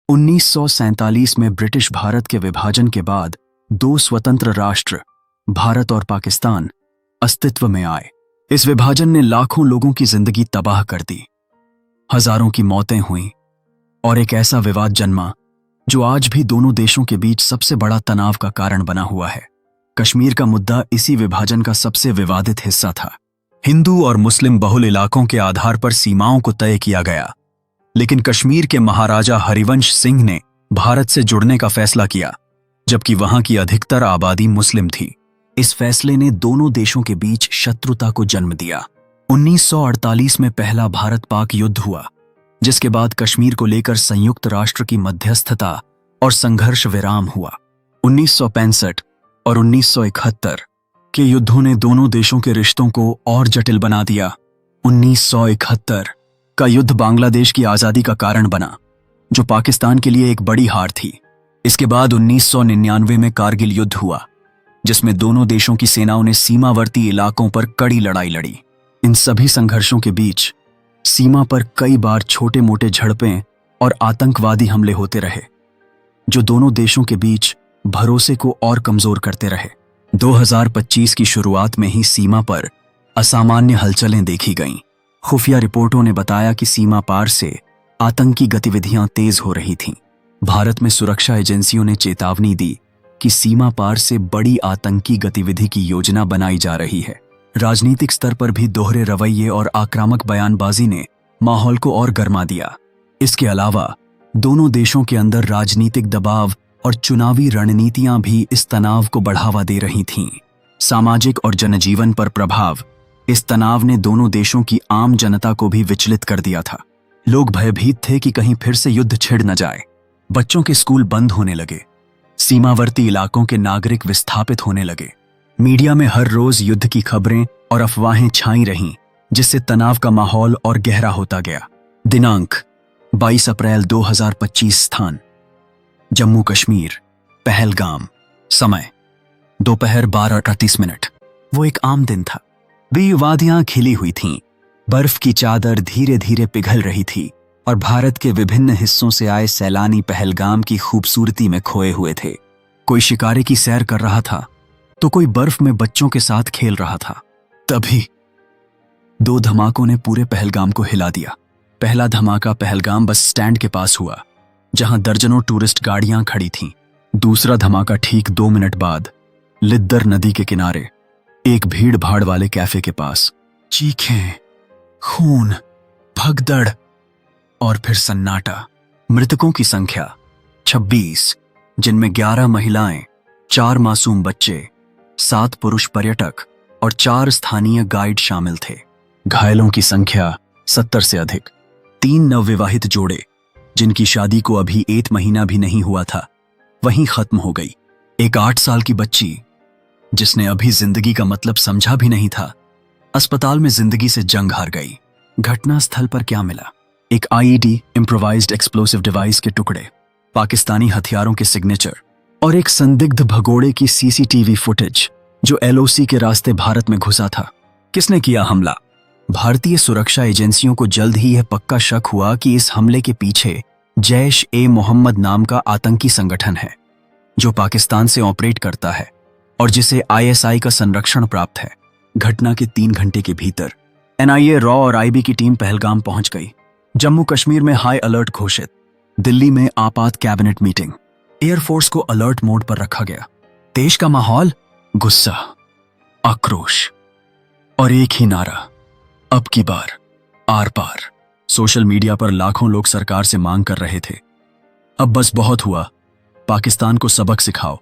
1947 में ब्रिटिश भारत के विभाजन के बाद दो स्वतंत्र राष्ट्र भारत और पाकिस्तान अस्तित्व में आए। इस विभाजन ने लाखों लोगों की जिंदगी तबाह कर दी, हजारों की मौतें हुईं और एक ऐसा विवाद जन्मा जो आज भी दोनों देशों के बीच सबसे बड़ा तनाव का कारण बना हुआ है। कश्मीर का मुद्दा इसी विभाजन का सबसे विवादित हिस्सा था। हिंदू और मुस्लिम बहुल इलाकों के आधार पर सीमाओं को तय किया गया, लेकिन कश्मीर के महाराजा हरिवंश सिंह ने भारत से जुड़ने का फैसला किया, जबकि वहां की अधिकतर आबादी मुस्लिम थी। इस फैसले ने दोनों देशों के बीच शत्रुता को जन्म दिया। 1948 में पहला भारत पाक युद्ध हुआ, जिसके बाद कश्मीर को लेकर संयुक्त राष्ट्र की मध्यस्थता और संघर्ष विराम हुआ। 1965 और 1971 के युद्धों ने दोनों देशों के रिश्तों को और जटिल बना दिया। 1971 का युद्ध बांग्लादेश की आजादी का कारण बना, जो पाकिस्तान के लिए एक बड़ी हार थी। इसके बाद 1999 में कारगिल युद्ध हुआ, जिसमें दोनों देशों की सेनाओं ने सीमावर्ती इलाकों पर कड़ी लड़ाई लड़ी। इन सभी संघर्षों के बीच सीमा पर कई बार छोटे मोटे झड़पें और आतंकवादी हमले होते रहे, जो दोनों देशों के बीच भरोसे को और कमजोर करते रहे। 2025 की शुरुआत में ही सीमा पर असामान्य हलचलें देखी गईं। खुफिया रिपोर्टों ने बताया कि सीमा पार से आतंकी गतिविधियां तेज हो रही थीं। भारत में सुरक्षा एजेंसियों ने चेतावनी दी कि सीमा पार से बड़ी आतंकी गतिविधि की योजना बनाई जा रही है। राजनीतिक स्तर पर भी दोहरे रवैये और आक्रामक बयानबाजी ने माहौल को और गर्मा दिया। इसके अलावा दोनों देशों के अंदर राजनीतिक दबाव और चुनावी रणनीतियां भी इस तनाव को बढ़ावा दे रही थीं। सामाजिक और जनजीवन पर प्रभाव। इस तनाव ने दोनों देशों की आम जनता को भी विचलित कर दिया था। लोग भयभीत थे कि कहीं फिर से युद्ध छिड़ न जाए। बच्चों के स्कूल बंद होने लगे। सीमावर्ती इलाकों के नागरिक विस्थापित होने लगे। मीडिया में हर रोज युद्ध की खबरें और अफवाहें छाई रहीं, जिससे तनाव का माहौल और गहरा होता गया। दिनांक 22 अप्रैल 2025। स्थान जम्मू कश्मीर, पहलगाम। समय दोपहर 12:38। वो एक आम दिन था। वे वादियां खिली हुई थीं, बर्फ की चादर धीरे धीरे पिघल रही थी और भारत के विभिन्न हिस्सों से आए सैलानी पहलगाम की खूबसूरती में खोए हुए थे। कोई शिकारे की सैर कर रहा था तो कोई बर्फ में बच्चों के साथ खेल रहा था। तभी दो धमाकों ने पूरे पहलगाम को हिला दिया। पहला धमाका पहलगाम बस स्टैंड के पास हुआ, जहां दर्जनों टूरिस्ट गाड़ियां खड़ी थीं। दूसरा धमाका ठीक 2 मिनट बाद लिद्दर नदी के किनारे एक भीड़ भाड़ वाले कैफे के पास। चीखें, खून, भगदड़ और फिर सन्नाटा। मृतकों की संख्या 26, जिनमें 11 महिलाएं, 4 मासूम बच्चे, 7 पुरुष पर्यटक और 4 स्थानीय गाइड शामिल थे। घायलों की संख्या 70 से अधिक। 3 नवविवाहित जोड़े, जिनकी शादी को अभी 1 महीना भी नहीं हुआ था, वहीं खत्म हो गई। एक 8 साल की बच्ची, जिसने अभी जिंदगी का मतलब समझा भी नहीं था, अस्पताल में जिंदगी से जंग हार गई। घटनास्थल पर क्या मिला? एक आईईडी, इम्प्रोवाइज्ड एक्सप्लोसिव डिवाइस के टुकड़े, पाकिस्तानी हथियारों के सिग्नेचर और एक संदिग्ध भगोड़े की सीसीटीवी फुटेज, जो एलओसी के रास्ते भारत में घुसा था। किसने किया हमला? भारतीय सुरक्षा एजेंसियों को जल्द ही यह पक्का शक हुआ कि इस हमले के पीछे जैश-ए-मोहम्मद नाम का आतंकी संगठन है, जो पाकिस्तान से ऑपरेट करता है और जिसे आईएसआई का संरक्षण प्राप्त है। घटना के 3 घंटे के भीतर एनआईए, रॉ और आईबी की टीम पहलगाम पहुंच गई। जम्मू कश्मीर में हाई अलर्ट घोषित। दिल्ली में आपात कैबिनेट मीटिंग। एयरफोर्स को अलर्ट मोड पर रखा गया। देश का माहौल गुस्सा, आक्रोश और एक ही नारा, अब की बार आर पार। सोशल मीडिया पर लाखों लोग सरकार से मांग कर रहे थे, अब बस बहुत हुआ, पाकिस्तान को सबक सिखाओ।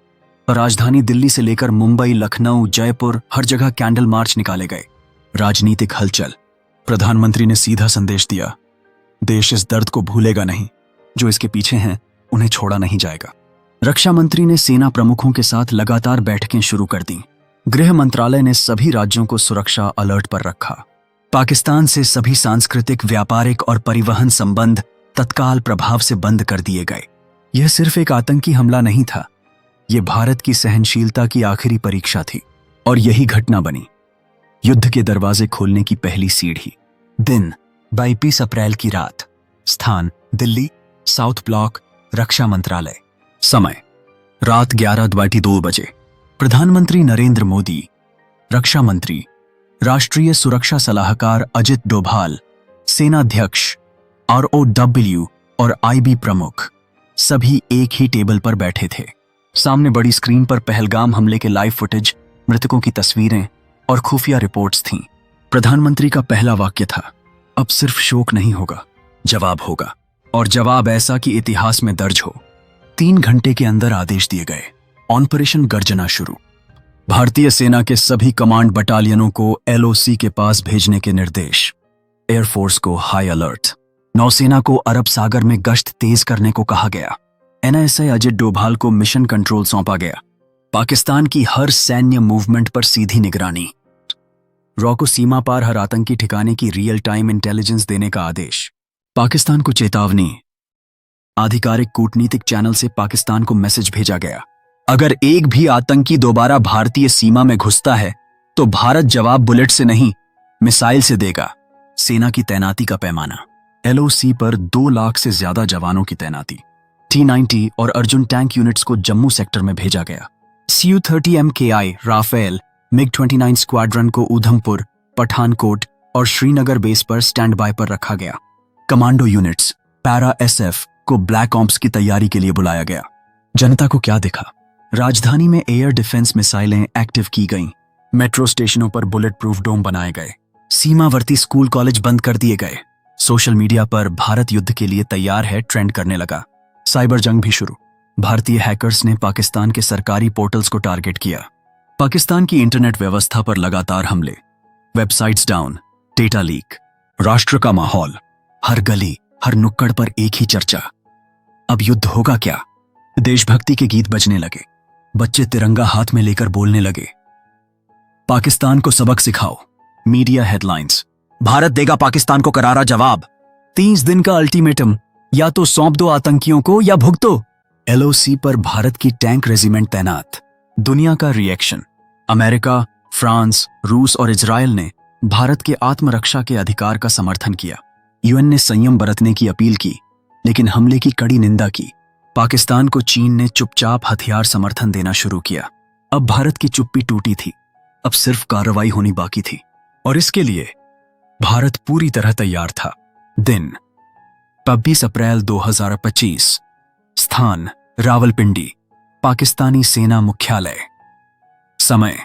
राजधानी दिल्ली से लेकर मुंबई, लखनऊ, जयपुर, हर जगह कैंडल मार्च निकाले गए। राजनीतिक हलचल। प्रधानमंत्री ने सीधा संदेश दिया, देश इस दर्द को भूलेगा नहीं, जो इसके पीछे हैं उन्हें छोड़ा नहीं जाएगा। रक्षा मंत्री ने सेना प्रमुखों के साथ लगातार बैठकें शुरू कर दी। गृह मंत्रालय ने सभी राज्यों को सुरक्षा अलर्ट पर रखा। पाकिस्तान से सभी सांस्कृतिक, व्यापारिक और परिवहन संबंध तत्काल प्रभाव से बंद कर दिए गए। यह सिर्फ एक आतंकी हमला नहीं था, यह भारत की सहनशीलता की आखिरी परीक्षा थी। और यही घटना बनी युद्ध के दरवाजे खोलने की पहली सीढ़ी। दिन 22 अप्रैल की रात। स्थान दिल्ली, साउथ ब्लॉक, रक्षा मंत्रालय। समय रात 11:02 बजे। प्रधानमंत्री नरेंद्र मोदी, रक्षा मंत्री, राष्ट्रीय सुरक्षा सलाहकार अजित डोभाल, सेनाध्यक्ष ROW और IB प्रमुख सभी एक ही टेबल पर बैठे थे। सामने बड़ी स्क्रीन पर पहलगाम हमले के लाइव फुटेज, मृतकों की तस्वीरें और खुफिया रिपोर्ट्स थीं। प्रधानमंत्री का पहला वाक्य था, अब सिर्फ शोक नहीं होगा, जवाब होगा, और जवाब ऐसा कि इतिहास में दर्ज हो। 3 घंटे के अंदर आदेश दिए गए। ऑपरेशन गर्जना शुरू। भारतीय सेना के सभी कमांड बटालियनों को LOC के पास भेजने के निर्देश। एयरफोर्स को हाई अलर्ट। नौसेना को अरब सागर में गश्त तेज करने को कहा गया। NISA अजित डोभाल को मिशन कंट्रोल सौंपा गया। पाकिस्तान की हर सैन्य मूवमेंट पर सीधी निगरानी। रॉ को सीमा पार हर आतंकी ठिकाने की रियल टाइम इंटेलिजेंस देने का आदेश। पाकिस्तान को चेतावनी। आधिकारिक कूटनीतिक चैनल से पाकिस्तान को मैसेज भेजा गया, अगर एक भी आतंकी दोबारा भारतीय सीमा में घुसता है तो भारत जवाब बुलेट से नहीं, मिसाइल से देगा। सेना की तैनाती का पैमाना। LOC पर 2 लाख से ज्यादा जवानों की तैनाती। T-90 और अर्जुन टैंक यूनिट्स को जम्मू सेक्टर में भेजा गया। Su-30 MKI, Rafale, MiG-29 squadron को उधमपुर, पठानकोट और श्रीनगर बेस पर स्टैंड बाय पर रखा गया। कमांडो यूनिट्स, पैरा SF को ब्लैक ऑप्स की तैयारी के लिए बुलाया गया। जनता को क्या दिखा? राजधानी में एयर डिफेंस मिसाइलें एक्टिव की गईं। मेट्रो स्टेशनों पर बुलेट प्रूफ डोम बनाए गए। सीमावर्ती स्कूल कॉलेज बंद कर दिए गए। सोशल मीडिया पर भारत युद्ध के लिए तैयार है ट्रेंड करने लगा। साइबर जंग भी शुरू। भारतीय हैकर्स ने पाकिस्तान के सरकारी पोर्टल्स को टारगेट किया। पाकिस्तान की इंटरनेट व्यवस्था पर लगातार हमले। Websites down, data leak. राष्ट्र का माहौल। हर गली, हर नुक्कड़ पर एक ही चर्चा, अब युद्ध होगा क्या? देशभक्ति के गीत बजने लगे। बच्चे तिरंगा हाथ में लेकर बोलने लगे, पाकिस्तान को सबक सिखाओ। मीडिया हेडलाइंस, भारत देगा पाकिस्तान को करारा जवाब। 30 दिन का अल्टीमेटम, या तो सौंप दो आतंकियों को या भुगतो। LOC पर भारत की टैंक रेजिमेंट तैनात। दुनिया का रिएक्शन। अमेरिका, फ्रांस, रूस और इजराइल ने भारत के आत्मरक्षा के अधिकार का समर्थन किया। UN ने संयम बरतने की अपील की, लेकिन हमले की कड़ी निंदा की। पाकिस्तान को चीन ने चुपचाप हथियार समर्थन देना शुरू किया। अब भारत की चुप्पी टूटी थी, अब सिर्फ कार्रवाई होनी बाकी थी, और इसके लिए भारत पूरी तरह तैयार था। दिन 26 अप्रैल 2025। स्थान रावलपिंडी, पाकिस्तानी सेना मुख्यालय। समय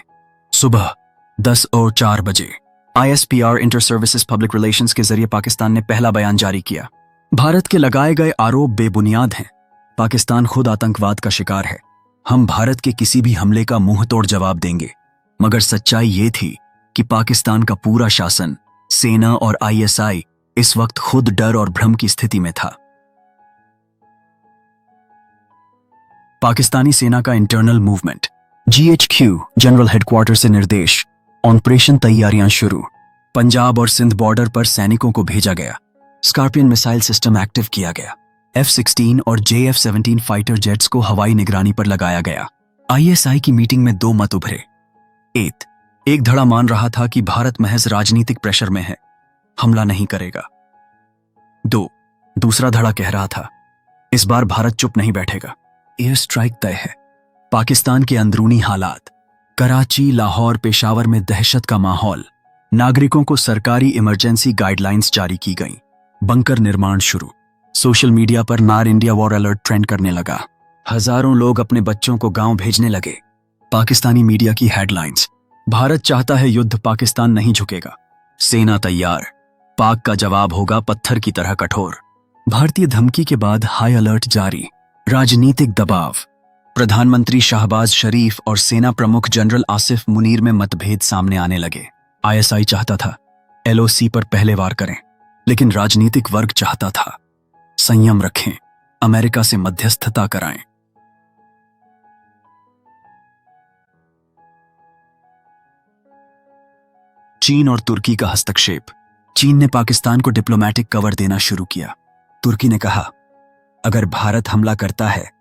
सुबह 10:04 बजे। ISPR inter services public relations के जरिए पाकिस्तान ने पहला बयान जारी किया। भारत के लगाए गए आरोप बेबुनियाद हैं। पाकिस्तान खुद आतंकवाद का शिकार है। हम भारत के किसी भी हमले का मुंह तोड़ जवाब देंगे। मगर सच्चाई ये थी कि पाकिस्तान का पूरा शासन, सेना और ISI इस वक्त खुद डर और भ्रम की स्थिति में था। पाकिस्तानी सेना का internal movement. GHQ general headquarter से निर्देश। ऑपरेशन तैयारियां शुरू। पंजाब और सिंध बॉर्डर पर सैनिकों को भेजा गया। स्कॉर्पियन मिसाइल सिस्टम एक्टिव किया गया। F-16 और JF-17 फाइटर जेट्स को हवाई निगरानी पर लगाया गया। ISI की मीटिंग में 2 मत उभरे। एक धड़ा मान रहा था कि भारत महज राजनीतिक प्रेशर में है, हमला नहीं करेगा। दूसरा धड़ा कह रहा था, इस बार भारत चुप नहीं बैठेगा, एयर स्ट्राइक तय है। पाकिस्तान के अंदरूनी हालात। कराची, लाहौर, पेशावर में दहशत का माहौल। नागरिकों को सरकारी इमरजेंसी गाइडलाइंस जारी की गईं। बंकर निर्माण शुरू। सोशल मीडिया पर नार इंडिया वॉर अलर्ट ट्रेंड करने लगा। हजारों लोग अपने बच्चों को गांव भेजने लगे। पाकिस्तानी मीडिया की हेडलाइंस, भारत चाहता है युद्ध, पाकिस्तान नहीं झुकेगा। सेना तैयार, पाक का जवाब होगा पत्थर की तरह कठोर। भारतीय धमकी के बाद हाई अलर्ट जारी। राजनीतिक दबाव। प्रधानमंत्री शहबाज शरीफ और सेना प्रमुख जनरल आसिफ मुनीर में मतभेद सामने आने लगे। ISI चाहता था LOC पर पहले वार करें, लेकिन राजनीतिक वर्ग चाहता था संयम रखें, अमेरिका से मध्यस्थता कराएं। चीन और तुर्की का हस्तक्षेप। चीन ने पाकिस्तान को डिप्लोमैटिक कवर देना शुरू किया। तुर्की ने कहा, अगर भारत हमला करता है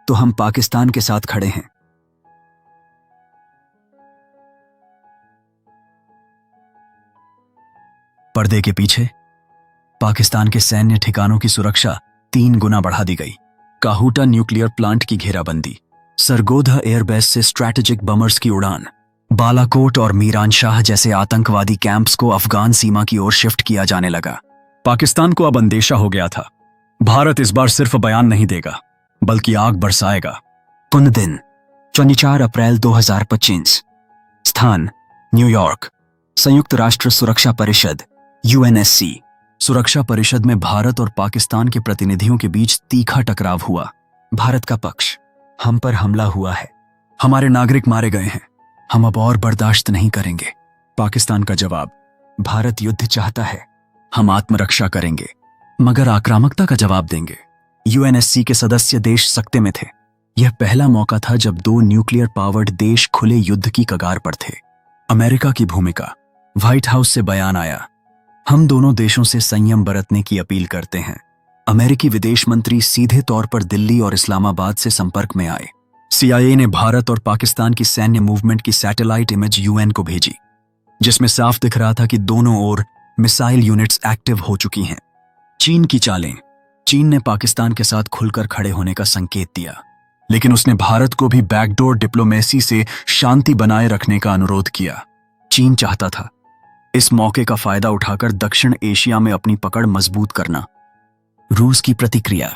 तो हम पाकिस्तान के साथ खड़े हैं। पर्दे के पीछे पाकिस्तान के सैन्य ठिकानों की सुरक्षा 3 गुना बढ़ा दी गई। काहुटा न्यूक्लियर प्लांट की घेराबंदी, सरगोधा एयरबेस से स्ट्रैटेजिक बमर्स की उड़ान, बालाकोट और मीरान शाह जैसे आतंकवादी कैंप्स को अफगान सीमा की ओर शिफ्ट किया जाने लगा। पाकिस्तान को अब अंदेशा हो गया था, भारत इस बार सिर्फ बयान नहीं देगा बल्कि आग बरसाएगा। पुण्य दिन 4 अप्रैल 2025। स्थान न्यूयॉर्क। संयुक्त राष्ट्र सुरक्षा परिषद UNSC। सुरक्षा परिषद में भारत और पाकिस्तान के प्रतिनिधियों के बीच तीखा टकराव हुआ। भारत का पक्ष, हम पर हमला हुआ है, हमारे नागरिक मारे गए हैं, हम अब और बर्दाश्त नहीं करेंगे। पाकिस्तान का जवाब, भारत युद्ध चाहता है, हम आत्मरक्षा करेंगे मगर आक्रामकता का जवाब देंगे। UNSC के सदस्य देश सकते में थे। यह पहला मौका था जब 2 न्यूक्लियर पावर्ड देश खुले युद्ध की कगार पर थे। अमेरिका की भूमिका। व्हाइट हाउस से बयान आया, हम दोनों देशों से संयम बरतने की अपील करते हैं। अमेरिकी विदेश मंत्री सीधे तौर पर दिल्ली और इस्लामाबाद से संपर्क में आए। CIA ने भारत और पाकिस्तान की सैन्य मूवमेंट की सैटेलाइट इमेज UN को भेजी, जिसमें साफ दिख रहा था कि दोनों ओर मिसाइल यूनिट्स एक्टिव हो चुकी हैं। चीन की चालें। चीन ने पाकिस्तान के साथ खुलकर खड़े होने का संकेत दिया, लेकिन उसने भारत को भी बैकडोर डिप्लोमेसी से शांति बनाए रखने का अनुरोध किया। चीन चाहता था इस मौके का फायदा उठाकर दक्षिण एशिया में अपनी पकड़ मजबूत करना। रूस की प्रतिक्रिया।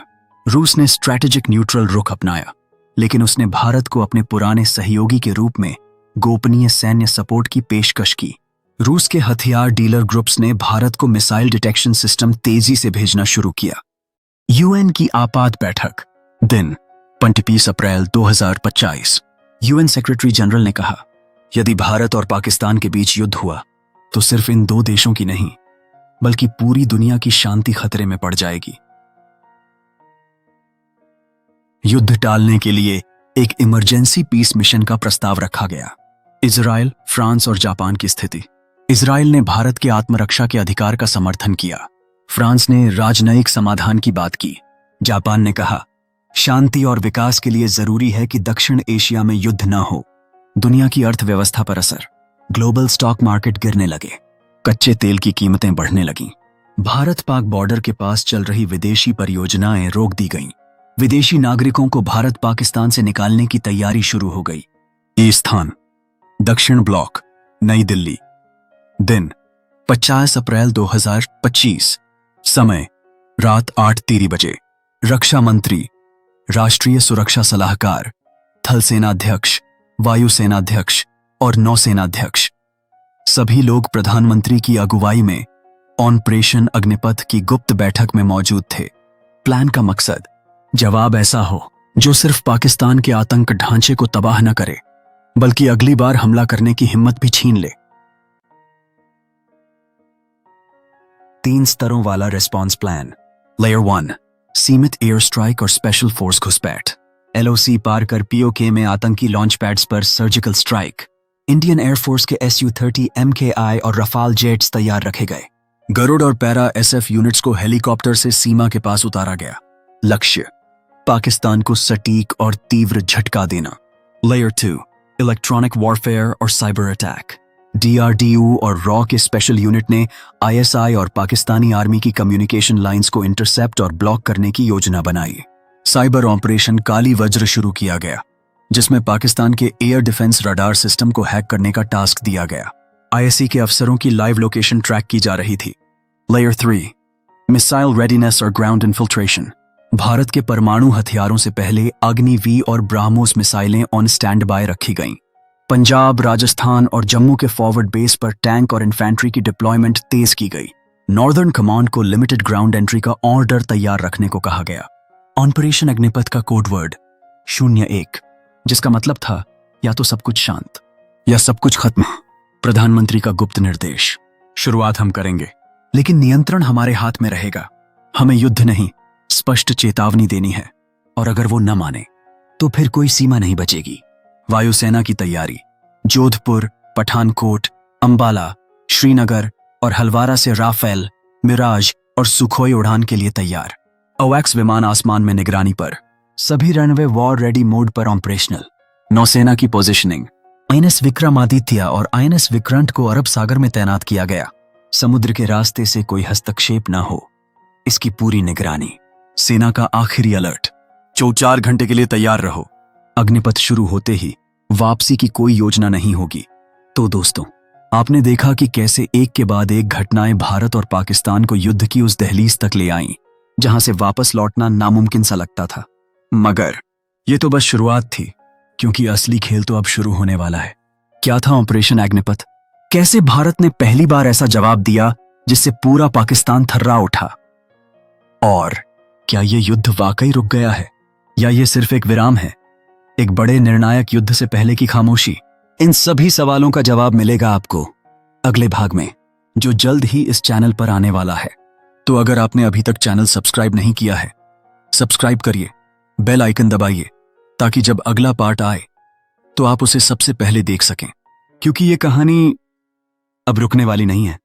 रूस ने स्ट्रैटेजिक न्यूट्रल रुख अपनाया, लेकिन उसने भारत को अपने पुराने सहयोगी के रूप में गोपनीय सैन्य सपोर्ट की पेशकश की। रूस के हथियार डीलर ग्रुप्स ने भारत को मिसाइल डिटेक्शन सिस्टम तेजी से भेजना शुरू किया। UN की आपात बैठक। दिन 25 अप्रैल 2025। UN सेक्रेटरी जनरल ने कहा, यदि भारत और पाकिस्तान के बीच युद्ध हुआ तो सिर्फ इन 2 देशों की नहीं बल्कि पूरी दुनिया की शांति खतरे में पड़ जाएगी। युद्ध टालने के लिए एक इमरजेंसी पीस मिशन का प्रस्ताव रखा गया। इजराइल, फ्रांस और जापान की स्थिति। इजराइल ने भारत के आत्मरक्षा के अधिकार का समर्थन किया। फ्रांस ने राजनयिक समाधान की बात की। जापान ने कहा, शांति और विकास के लिए जरूरी है कि दक्षिण एशिया में युद्ध न हो। दुनिया की अर्थव्यवस्था पर असर। ग्लोबल स्टॉक मार्केट गिरने लगे, कच्चे तेल की कीमतें बढ़ने लगीं। भारत पाक बॉर्डर के पास चल रही विदेशी परियोजनाएं रोक दी गईं। विदेशी नागरिकों को भारत पाकिस्तान से निकालने की तैयारी शुरू हो गई। ये स्थान दक्षिण ब्लॉक, नई दिल्ली। दिन 50 अप्रैल 2025। समय रात 8:30 बजे। रक्षा मंत्री, राष्ट्रीय सुरक्षा सलाहकार, थल सेनाध्यक्ष, वायुसेनाध्यक्ष और नौसेनाध्यक्ष सभी लोग प्रधानमंत्री की अगुवाई में ऑपरेशन अग्निपथ की गुप्त बैठक में मौजूद थे। प्लान का मकसद, जवाब ऐसा हो जो सिर्फ पाकिस्तान के आतंक ढांचे को तबाह न करे बल्कि अगली बार हमला करने की हिम्मत भी छीन ले। 3 स्तरों वाला रिस्पॉन्स प्लान। लेयर 1, सीमित एयर स्ट्राइक और स्पेशल फोर्स घुसपैठ। LOC पार कर POK में आतंकी लॉन्च पैड्स पर सर्जिकल स्ट्राइक। इंडियन एयरफोर्स के Su-30 MKI और रफाल जेट्स तैयार रखे गए। गरुड़ और पैरा SF यूनिट्स को हेलीकॉप्टर से सीमा के पास उतारा गया। लक्ष्य, पाकिस्तान को सटीक और तीव्र झटका देना। लेयर 2, इलेक्ट्रॉनिक वॉरफेयर और साइबर अटैक। DRDO और रॉ के स्पेशल यूनिट ने ISI और पाकिस्तानी आर्मी की कम्युनिकेशन लाइंस को इंटरसेप्ट और ब्लॉक करने की योजना बनाई। साइबर ऑपरेशन काली वज्र शुरू किया गया, जिसमें पाकिस्तान के एयर डिफेंस रडार सिस्टम को हैक करने का टास्क दिया गया। ISE के अफसरों की लाइव लोकेशन ट्रैक की जा रही थी। लेयर 3, मिसाइल रेडीनेस और ग्राउंड इन्फिल्ट्रेशन। भारत के परमाणु हथियारों से पहले अग्नि-V और ब्राह्मोस मिसाइलें ऑन स्टैंड बाय रखी गईं। पंजाब, राजस्थान और जम्मू के फॉरवर्ड बेस पर टैंक और इन्फेंट्री की डिप्लॉयमेंट तेज की गई। नॉर्दर्न कमांड को लिमिटेड ग्राउंड एंट्री का ऑर्डर तैयार रखने को कहा गया। ऑपरेशन अग्निपथ का कोड वर्ड 01, जिसका मतलब था या तो सब कुछ शांत या सब कुछ खत्म। प्रधानमंत्री का गुप्त निर्देश, शुरुआत हम करेंगे लेकिन नियंत्रण हमारे हाथ में रहेगा। हमें युद्ध नहीं, स्पष्ट चेतावनी देनी है, और अगर वो न माने तो फिर कोई सीमा नहीं बचेगी। वायुसेना की तैयारी। जोधपुर, पठानकोट, अंबाला, श्रीनगर और हलवारा से राफेल, मिराज और सुखोई उड़ान के लिए तैयार। AWACS विमान आसमान में निगरानी पर। सभी रनवे वॉर रेडी मोड पर ऑपरेशनल। नौसेना की पोजीशनिंग। INS विक्रमादित्य और INS विक्रांत को अरब सागर में तैनात किया गया। समुद्र के रास्ते से कोई हस्तक्षेप न हो, इसकी पूरी निगरानी। सेना का आखिरी अलर्ट, 4 घंटे के लिए तैयार रहो। अग्निपथ शुरू होते ही वापसी की कोई योजना नहीं होगी। तो दोस्तों, आपने देखा कि कैसे एक के बाद एक घटनाएं भारत और पाकिस्तान को युद्ध की उस दहलीज तक ले आईं, जहां से वापस लौटना नामुमकिन सा लगता था। मगर ये तो बस शुरुआत थी, क्योंकि असली खेल तो अब शुरू होने वाला है। क्या था ऑपरेशन अग्निपथ? कैसे भारत ने पहली बार ऐसा जवाब दिया जिससे पूरा पाकिस्तान थर्रा उठा? और क्या यह युद्ध वाकई रुक गया है, या यह सिर्फ एक विराम है, एक बड़े निर्णायक युद्ध से पहले की खामोशी? इन सभी सवालों का जवाब मिलेगा आपको अगले भाग में, जो जल्द ही इस चैनल पर आने वाला है। तो अगर आपने अभी तक चैनल सब्सक्राइब नहीं किया है, सब्सक्राइब करिए, बेल आइकन दबाइए, ताकि जब अगला पार्ट आए तो आप उसे सबसे पहले देख सकें, क्योंकि ये कहानी अब रुकने वाली नहीं है।